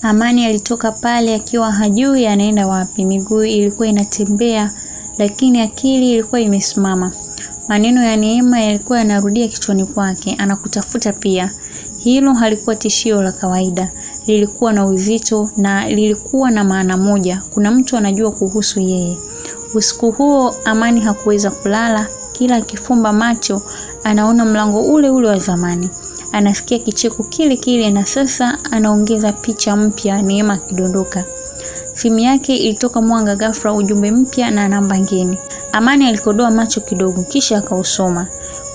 Amani alitoka pale akiwa hajui anaenda wapi. Miguu ilikuwa inatembea lakini akili ilikuwa imesimama. Maneno ya Neema yalikuwa yanarudia kichwani kwake, anakutafuta pia. Hilo halikuwa tishio la kawaida, lilikuwa na uzito na lilikuwa na maana moja. Kuna mtu anajua kuhusu yeye. Usiku huo Amani hakuweza kulala. Kila akifumba macho anaona mlango ule ule wa zamani. Anasikia kicheko kile kile na sasa anaongeza picha mpya, Neema akidondoka. Simu yake ilitoka mwanga ghafla, ujumbe mpya na namba ngeni. Amani alikodoa macho kidogo kisha akausoma.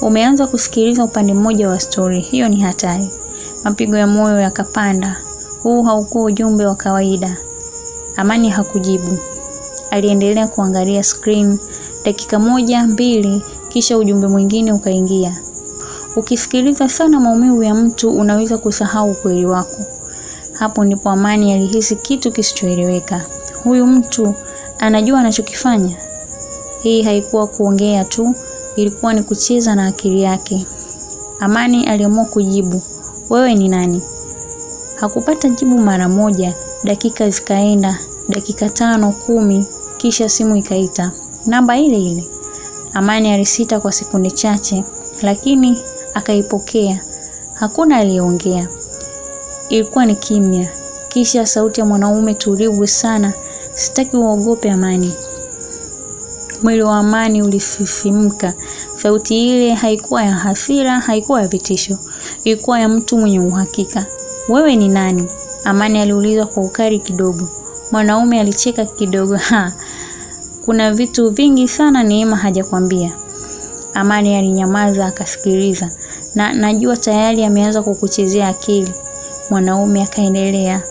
Umeanza kusikiliza upande mmoja wa story. Hiyo ni hatari. Mapigo ya moyo yakapanda. Huu haukuwa ujumbe wa kawaida. Amani hakujibu. Aliendelea kuangalia screen. Dakika 1, 2 kisha ujumbe mwingine ukaingia. Ukisikiliza sana maumivu ya mtu unaweza kusahau ukweli wako. Hapo ndipo Amani alihisi kitu kisichoeleweka. Huyu mtu anajua anachokifanya. Hii haikuwa kuongea tu, ilikuwa ni kucheza na akili yake. Amani aliamua kujibu, wewe ni nani? Hakupata jibu mara moja. Dakika zikaenda, dakika 5, 10, kisha simu ikaita. Namba ile ile. Amani alisita kwa sekunde chache, lakini akaipokea. Hakuna aliyeongea. Ilikuwa ni kimya. Kisha sauti ya mwanaume tulivu sana, sitaki uogope Amani. Mwili wa Amani ulisisimka. Sauti ile haikuwa ya hasira, haikuwa ya vitisho. Ilikuwa ya mtu mwenye uhakika. Wewe ni nani? Amani aliuliza kwa ukali kidogo. Mwanaume alicheka kidogo. Kuna vitu vingi sana Neema hajakwambia. Amani alinyamaza akasikiliza. Na najua tayari ameanza kukuchezea akili. Mwanaume akaendelea.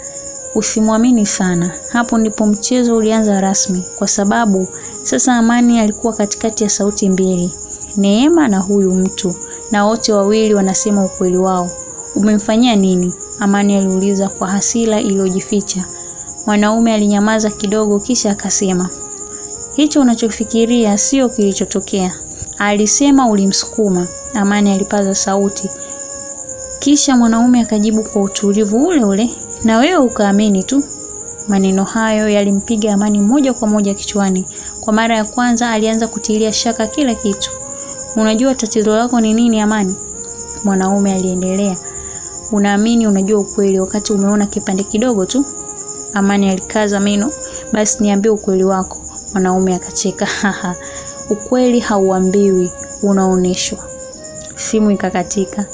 Usimwamini sana. Hapo ndipo mchezo ulianza rasmi, kwa sababu sasa Amani alikuwa katikati ya sauti mbili. Neema na huyu mtu, na wote wawili wanasema ukweli wao. Umemfanyia nini? Amani aliuliza kwa hasira iliyojificha. Mwanaume alinyamaza kidogo kisha akasema, hicho unachofikiria sio kilichotokea. Alisema ulimsukuma. Amani alipaza sauti. Kisha mwanaume akajibu kwa utulivu ule ule, na wewe ukaamini tu. Maneno hayo yalimpiga Amani moja kwa moja kichwani. Kwa mara ya kwanza alianza kutilia shaka kila kitu. Unajua tatizo lako ni nini Amani? Mwanaume aliendelea. Unaamini unajua ukweli wakati umeona kipande kidogo tu. Amani alikaza meno. Basi niambie ukweli wako. Mwanaume akacheka. Ukweli hauambiwi, unaoneshwa. Simu ikakatika.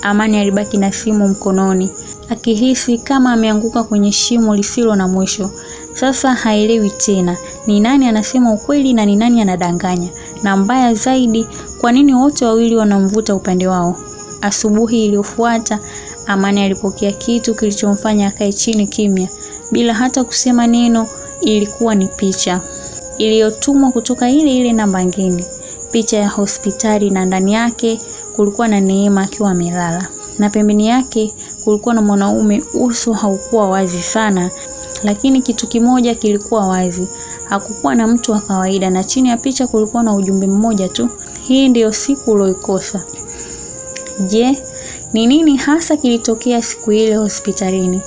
Amani alibaki na simu mkononi, akihisi kama ameanguka kwenye shimo lisilo na mwisho. Sasa haelewi tena ni nani anasema ukweli na ni nani anadanganya, na mbaya zaidi, kwa nini wote wawili wanamvuta upande wao. Asubuhi iliyofuata Amani alipokea kitu kilichomfanya akae chini kimya bila hata kusema neno. Ilikuwa ni picha iliyotumwa kutoka ile namba ngeni, picha ya hospitali, na ndani yake kulikuwa na Neema akiwa amelala, na pembeni yake kulikuwa na mwanaume. Uso haukuwa wazi sana, lakini kitu kimoja kilikuwa wazi. Hakukuwa na mtu wa kawaida, na chini ya picha kulikuwa na ujumbe mmoja tu. Hii ndiyo siku uloikosa. Je, ni nini hasa kilitokea siku ile hospitalini?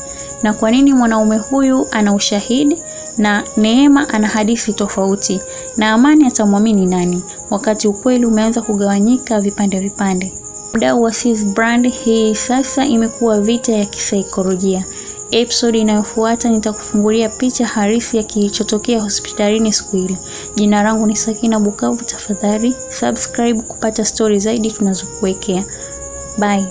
Na kwa nini mwanaume huyu ana ushahidi na Neema ana hadithi tofauti? Na Amani atamwamini nani wakati ukweli umeanza kugawanyika vipande vipande? Mdau wa Sis Brand, hii sasa imekuwa vita ya kisaikolojia. Episode inayofuata nitakufungulia picha halisi ya kilichotokea hospitalini siku ile. Jina langu ni Sakina Bukavu. Tafadhali subscribe kupata story zaidi tunazokuwekea. Bye.